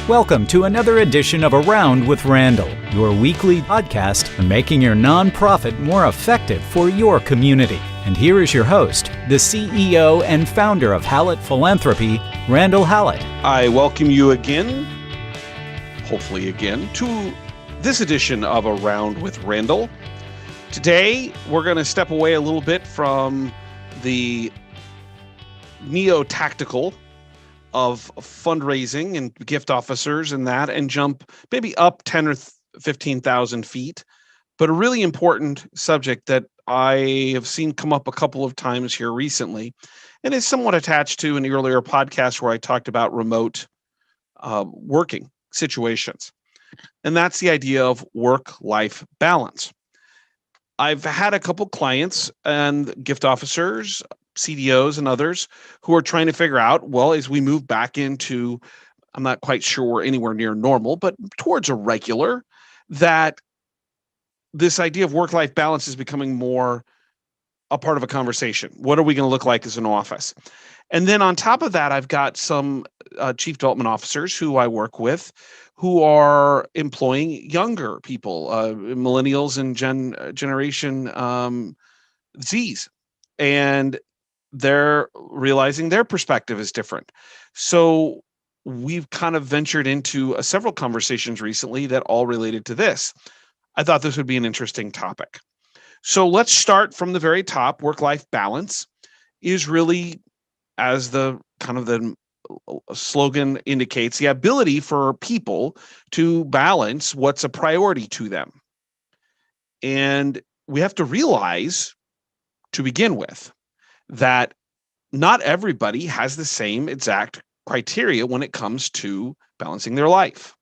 Welcome to another edition of Around with Randall, your weekly podcast on making your nonprofit more effective for your community. And here is your host, the CEO and founder of Hallett Philanthropy, Randall Hallett. I welcome you again, hopefully again, to this edition of Around with Randall. Today, we're going to step away a little bit from the neo-tactical of fundraising and gift officers and that, and jump maybe up 10 or 15,000 feet. But a really important subject that I have seen come up a couple of times here recently, and is somewhat attached to an earlier podcast where I talked about remote working situations. And that's the idea of work-life balance. I've had a couple clients and gift officers, CDOs and others who are trying to figure out, well, as we move back into, I'm not quite sure we're anywhere near normal, but towards a regular, that this idea of work-life balance is becoming more a part of a conversation. What are we going to look like as an office? And then on top of that, I've got some chief development officers who I work with who are employing younger people, millennials and generation Zs. And they're realizing their perspective is different. So we've kind of ventured into several conversations recently that all related to this. I thought this would be an interesting topic. So let's start from the very top. Work-life balance is really, as the kind of the slogan indicates, the ability for people to balance what's a priority to them. And we have to realize, to begin with, that not everybody has the same exact criteria when it comes to balancing their life.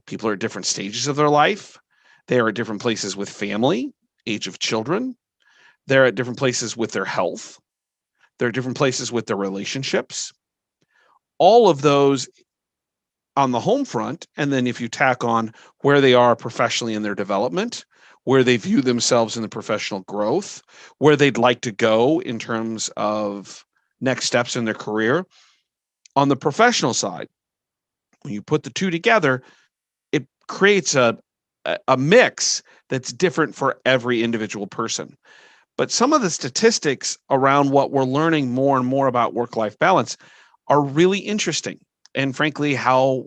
People are at different stages of their life. They are at different places with family, age of children. They're at different places with their health. They're at different places with their relationships. All of those on the home front, and then if you tack on where they are professionally in their development, where they view themselves in the professional growth, where they'd like to go in terms of next steps in their career. On the professional side, when you put the two together, it creates a mix that's different for every individual person. But some of the statistics around what we're learning more and more about work-life balance are really interesting. And frankly, how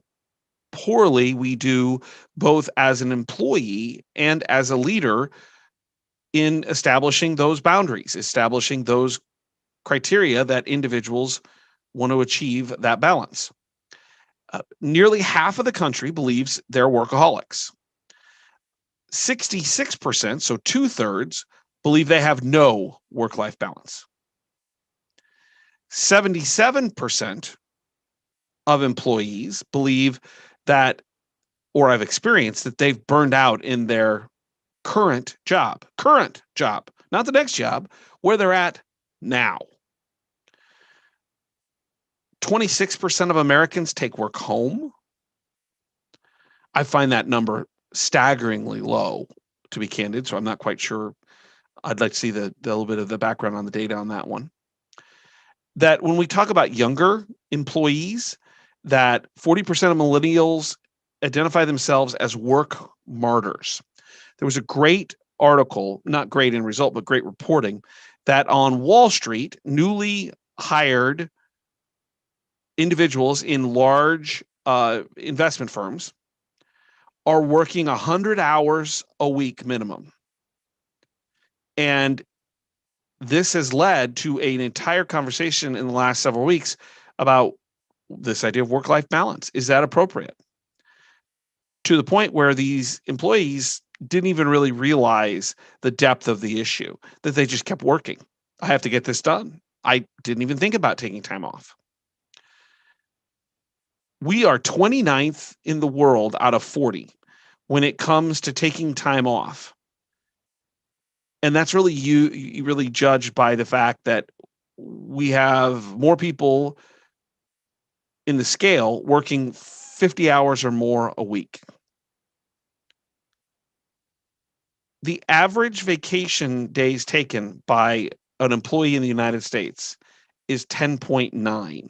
poorly we do both as an employee and as a leader in establishing those boundaries, establishing those criteria that individuals want to achieve that balance. Nearly half of the country believes they're workaholics. 66%, so 2/3, believe they have no work-life balance. 77% of employees believe that, or I've experienced that they've burned out in their current job, not the next job, where they're at now. 26% of Americans take work home. I find that number staggeringly low, to be candid, so I'm not quite sure. I'd like to see the little bit of the background on the data on that one. That when we talk about younger employees, that 40% of millennials identify themselves as work martyrs. There was a great article, not great in result, but great reporting, that on Wall Street, newly hired individuals in large investment firms are working 100 hours a week minimum. And this has led to an entire conversation in the last several weeks about this idea of work-life balance. Is that appropriate? To the point where these employees didn't even really realize the depth of the issue, that they just kept working. I have to get this done. I didn't even think about taking time off. We are 29th in the world out of 40 when it comes to taking time off. And that's really you really judged by the fact that we have more people in the scale working 50 hours or more a week. The average vacation days taken by an employee in the United States is 10.9.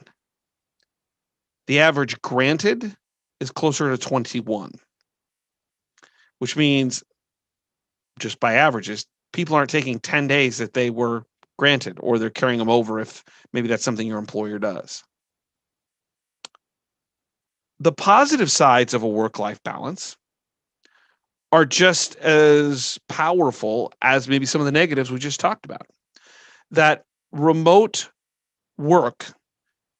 The average granted is closer to 21, which means just by averages, people aren't taking 10 days that they were granted, or they're carrying them over if maybe that's something your employer does. The positive sides of a work-life balance are just as powerful as maybe some of the negatives we just talked about. That remote work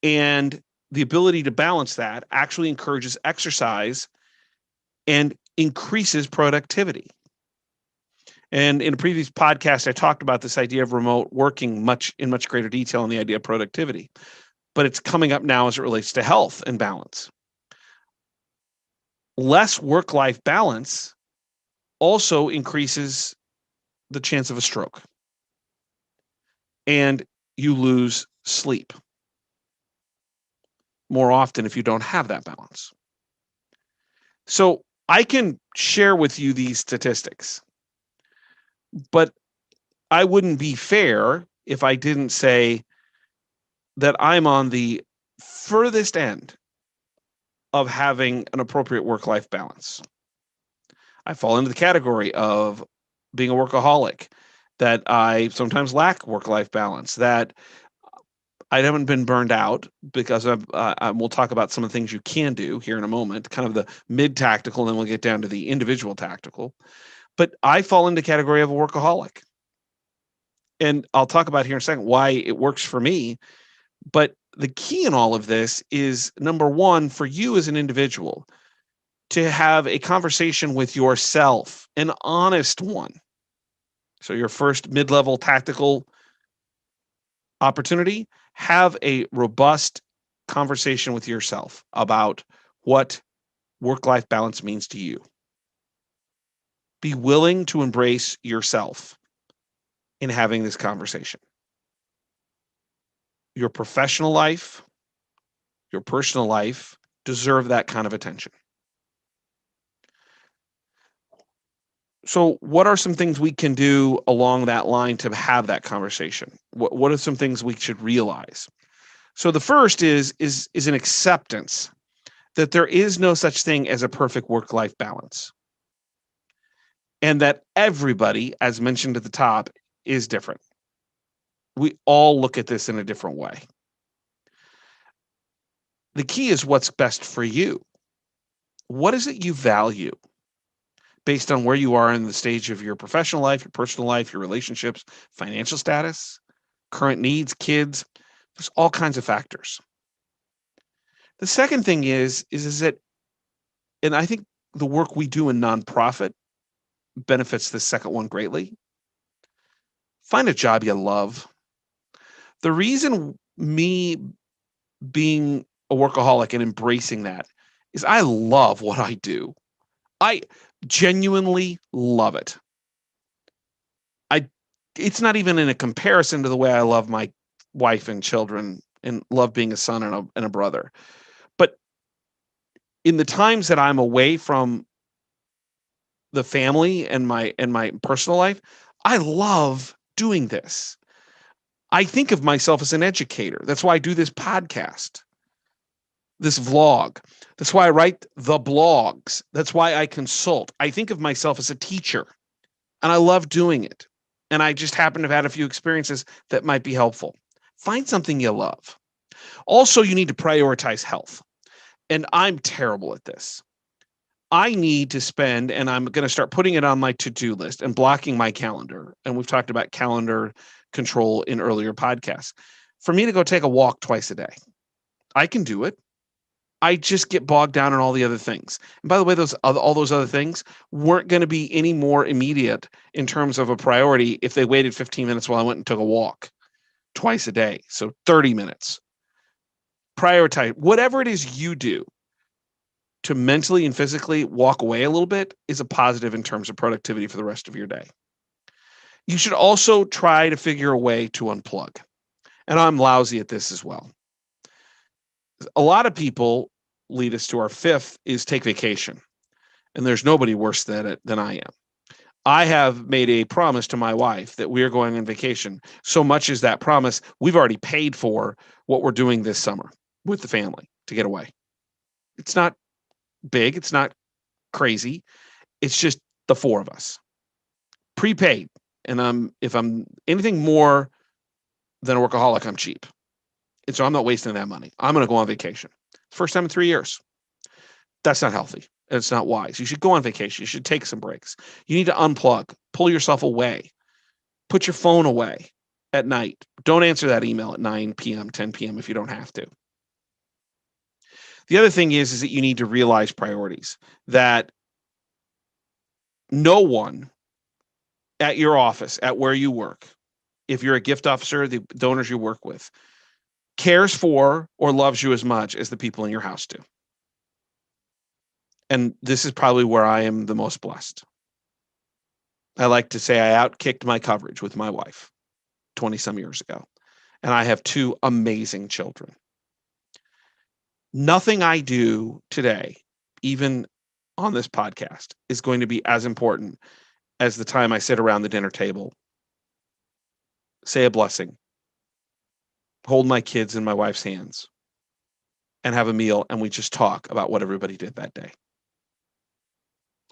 and the ability to balance that actually encourages exercise and increases productivity. And in a previous podcast, I talked about this idea of remote working in much greater detail on the idea of productivity, but it's coming up now as it relates to health and balance. Less work-life balance also increases the chance of a stroke, and you lose sleep more often if you don't have that balance. So I can share with you these statistics, but I wouldn't be fair if I didn't say that I'm on the furthest end of having an appropriate work-life balance. I fall into the category of being a workaholic, that I sometimes lack work-life balance, that I haven't been burned out because we'll talk about some of the things you can do here in a moment, kind of the mid-tactical, and then we'll get down to the individual tactical. But I fall into the category of a workaholic. And I'll talk about here in a second why it works for me. But the key in all of this is, number one, for you as an individual, to have a conversation with yourself, an honest one. So your first mid-level tactical opportunity, have a robust conversation with yourself about what work-life balance means to you. Be willing to embrace yourself in having this conversation. Your professional life, your personal life deserve that kind of attention. So what are some things we can do along that line to have that conversation? What are some things we should realize? So the first is an acceptance that there is no such thing as a perfect work-life balance. And that everybody, as mentioned at the top, is different. We all look at this in a different way. The key is what's best for you. What is it you value based on where you are in the stage of your professional life, your personal life, your relationships, financial status, current needs, kids? There's all kinds of factors. The second thing is that, and I think the work we do in nonprofit benefits this second one greatly. Find a job you love. The reason me being a workaholic and embracing that is I love what I do. I genuinely love it. It's not even in a comparison to the way I love my wife and children and love being a son and a brother. But in the times that I'm away from the family and my personal life, I love doing this. I think of myself as an educator. That's why I do this podcast, this vlog. That's why I write the blogs. That's why I consult. I think of myself as a teacher, and I love doing it. And I just happen to have had a few experiences that might be helpful. Find something you love. Also, you need to prioritize health. And I'm terrible at this. I need to spend, and I'm going to start putting it on my to-do list and blocking my calendar. And we've talked about calendar control in earlier podcasts. For me to go take a walk twice a day. I can do it. I just get bogged down in all the other things. And by the way, all those other things weren't going to be any more immediate in terms of a priority if they waited 15 minutes while I went and took a walk twice a day. So 30 minutes. Prioritize whatever it is you do to mentally and physically walk away a little bit is a positive in terms of productivity for the rest of your day. You should also try to figure a way to unplug. And I'm lousy at this as well. A lot of people lead us to our fifth is take vacation. And there's nobody worse than it than I am. I have made a promise to my wife that we are going on vacation. So much as that promise, we've already paid for what we're doing this summer with the family to get away. It's not big. It's not crazy. It's just the four of us. Prepaid. And if I'm anything more than a workaholic, I'm cheap. And so I'm not wasting that money. I'm going to go on vacation. First time in 3 years. That's not healthy. It's not wise. You should go on vacation. You should take some breaks. You need to unplug, pull yourself away, put your phone away at night. Don't answer that email at 9 p.m., 10 p.m. if you don't have to. The other thing is that you need to realize priorities, that no one at your office, at where you work, if you're a gift officer, the donors you work with, cares for or loves you as much as the people in your house do. And this is probably where I am the most blessed. I like to say I outkicked my coverage with my wife 20 some years ago. And I have two amazing children. Nothing I do today, even on this podcast, is going to be as important as the time I sit around the dinner table, say a blessing, hold my kids in my wife's hands, and have a meal, and we just talk about what everybody did that day.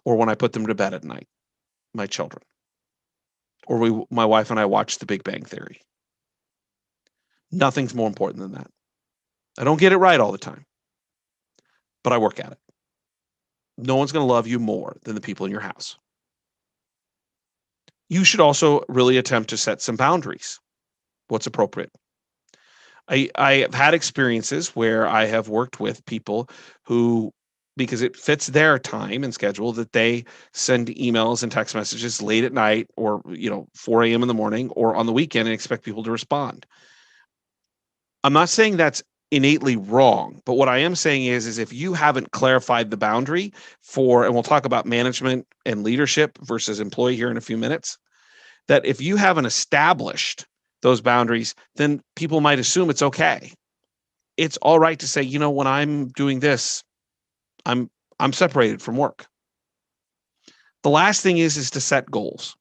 Or when I put them to bed at night, my children. Or my wife and I watch The Big Bang Theory. Nothing's more important than that. I don't get it right all the time, but I work at it. No one's going to love you more than the people in your house. You should also really attempt to set some boundaries. What's appropriate? I have had experiences where I have worked with people who, because it fits their time and schedule, that they send emails and text messages late at night or 4 a.m. in the morning or on the weekend and expect people to respond. I'm not saying that's innately wrong, but what I am saying is if you haven't clarified the boundary and we'll talk about management and leadership versus employee here in a few minutes, that if you haven't established those boundaries, then people might assume it's okay. It's all right to say, when I'm doing this, I'm separated from work. The last thing is to set goals,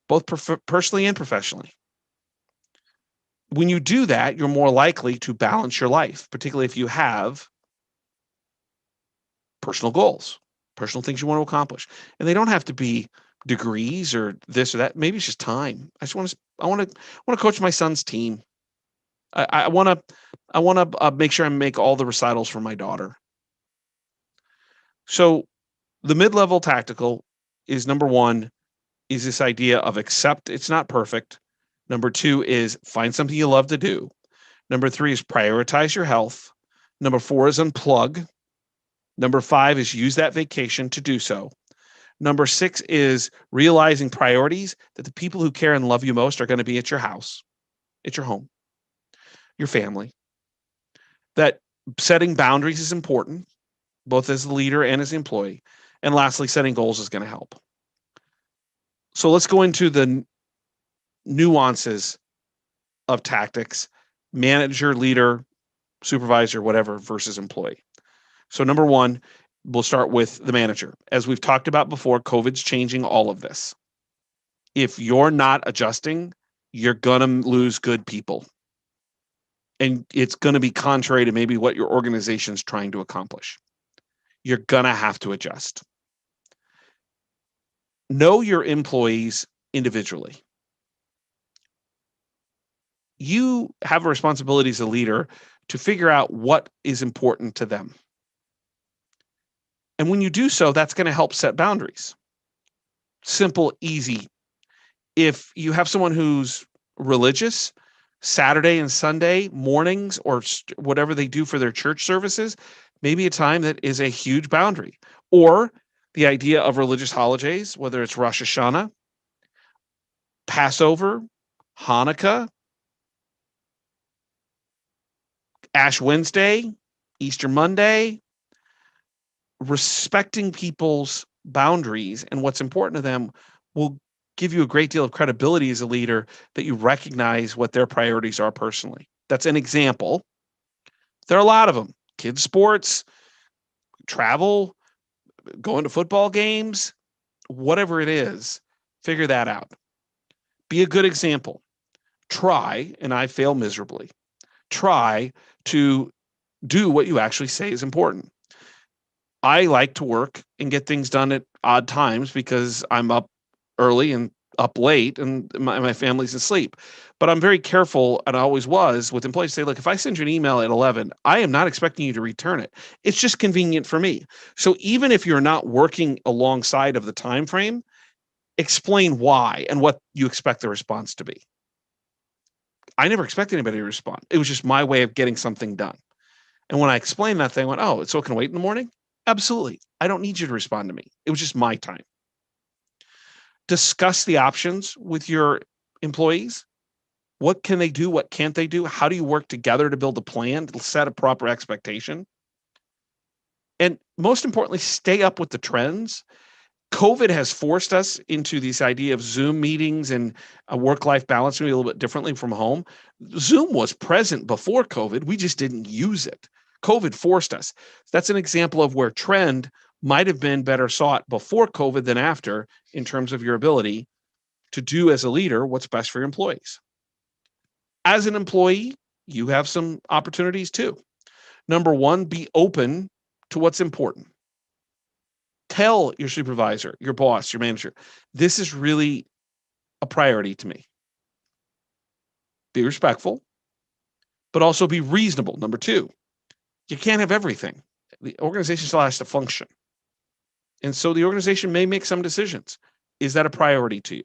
both personally and professionally. When you do that, you're more likely to balance your life, particularly if you have personal goals, personal things you want to accomplish. And they don't have to be degrees or this or that. Maybe it's just time. I want to coach my son's team. I want to make sure I make all the recitals for my daughter. So the mid-level tactical is number one, is this idea of accept it's not perfect. Number two is find something you love to do. Number three is prioritize your health. Number four is unplug. Number five is use that vacation to do so. Number six is realizing priorities, that the people who care and love you most are going to be at your house, at your home, your family. That setting boundaries is important, both as the leader and as the employee. And lastly, setting goals is going to help. So let's go into the nuances of tactics, manager, leader, supervisor, whatever, versus employee. So number one, we'll start with the manager. As we've talked about before, COVID's changing all of this. If you're not adjusting, you're going to lose good people. And it's going to be contrary to maybe what your organization's trying to accomplish. You're going to have to adjust. Know your employees individually. You have a responsibility as a leader to figure out what is important to them. And when you do so, that's going to help set boundaries. Simple, easy. If you have someone who's religious, Saturday and Sunday mornings or whatever they do for their church services, maybe a time that is a huge boundary. Or the idea of religious holidays, whether it's Rosh Hashanah, Passover, Hanukkah, Ash Wednesday, Easter Monday, respecting people's boundaries and what's important to them will give you a great deal of credibility as a leader, that you recognize what their priorities are personally. That's an example. There are a lot of them. Kids' sports, travel, going to football games, whatever it is, figure that out. Be a good example. Try, and I fail miserably, try to do what you actually say is important. I like to work and get things done at odd times because I'm up early and up late and my family's asleep. But I'm very careful, and I always was, with employees say, look, if I send you an email at 11, I am not expecting you to return it. It's just convenient for me. So even if you're not working alongside of the time frame, explain why and what you expect the response to be. I never expected anybody to respond. It was just my way of getting something done. And when I explained that, they went, oh, so it can wait in the morning? Absolutely. I don't need you to respond to me. It was just my time. Discuss the options with your employees. What can they do? What can't they do? How do you work together to build a plan, to set a proper expectation? And most importantly, stay up with the trends. COVID has forced us into this idea of Zoom meetings and a work-life balance maybe a little bit differently from home. Zoom was present before COVID. We just didn't use it. COVID forced us. That's an example of where trend might have been better sought before COVID than after in terms of your ability to do as a leader what's best for your employees. As an employee, you have some opportunities too. Number one, be open to what's important. Tell your supervisor, your boss, your manager, this is really a priority to me. Be respectful, but also be reasonable. Number two, you can't have everything. The organization still has to function. And so the organization may make some decisions. Is that a priority to you?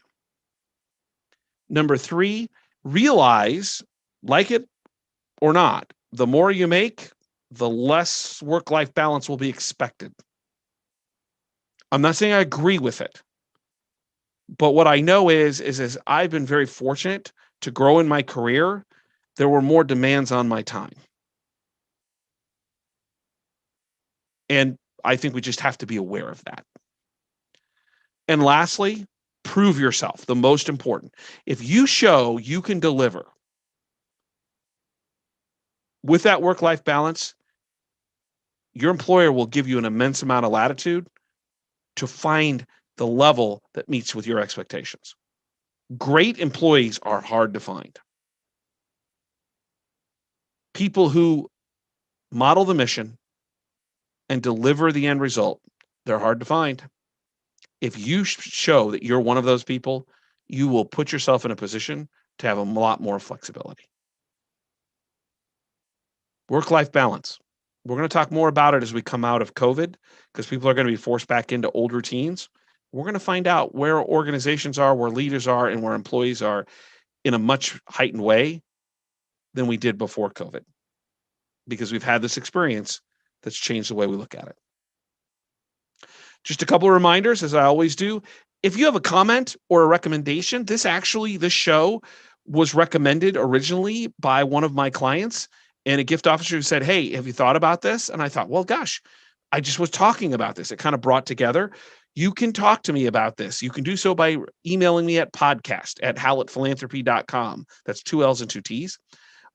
Number three, realize, like it or not, the more you make, the less work-life balance will be expected. I'm not saying I agree with it, but what I know is as I've been very fortunate to grow in my career, there were more demands on my time. And I think we just have to be aware of that. And lastly, prove yourself, the most important. If you show you can deliver with that work-life balance, your employer will give you an immense amount of latitude to find the level that meets with your expectations. Great employees are hard to find. People who model the mission and deliver the end result, they're hard to find. If you show that you're one of those people, you will put yourself in a position to have a lot more flexibility. Work-life balance. We're going to talk more about it as we come out of COVID because people are going to be forced back into old routines. We're going to find out where organizations are, where leaders are, and where employees are in a much heightened way than we did before COVID because we've had this experience that's changed the way we look at it. Just a couple of reminders, as I always do. If you have a comment or a recommendation, this show was recommended originally by one of my clients and a gift officer who said, hey, have you thought about this? And I thought, well, gosh, I just was talking about this. It kind of brought together. You can talk to me about this. You can do so by emailing me at podcast@hallettphilanthropy.com. That's 2 L's and 2 T's.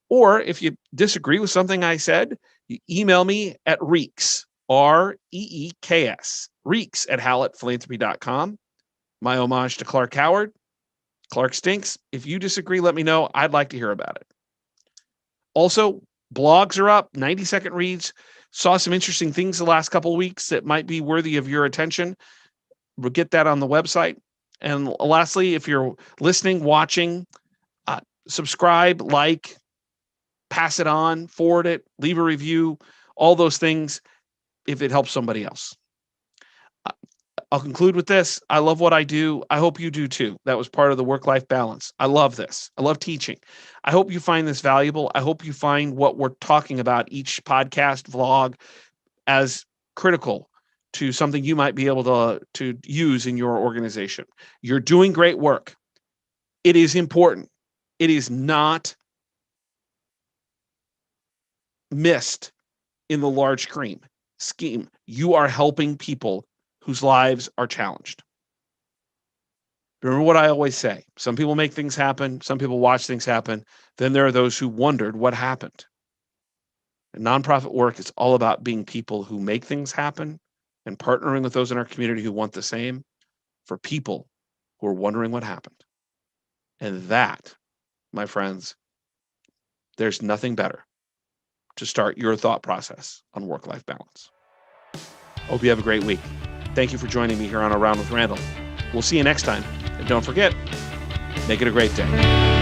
Or if you disagree with something I said, you email me at Reeks, REEKS, Reeks@hallettphilanthropy.com. My homage to Clark Howard. Clark stinks. If you disagree, let me know. I'd like to hear about it. Also, blogs are up, 90-second reads. Saw some interesting things the last couple of weeks that might be worthy of your attention. We'll get that on the website. And lastly, if you're listening, watching, subscribe, like, pass it on, forward it, leave a review, all those things if it helps somebody else. I'll conclude with this. I love what I do. I hope you do too. That was part of the work-life balance. I love this. I love teaching. I hope you find this valuable. I hope you find what we're talking about, each podcast, vlog, as critical to something you might be able to use in your organization. You're doing great work. It is important. It is not missed in the large scheme. You are helping people whose lives are challenged. Remember what I always say. Some people make things happen. Some people watch things happen. Then there are those who wondered what happened. And nonprofit work is all about being people who make things happen and partnering with those in our community who want the same for people who are wondering what happened. And that, my friends, there's nothing better to start your thought process on work-life balance. Hope you have a great week. Thank you for joining me here on Around with Randall. We'll see you next time. And don't forget, make it a great day.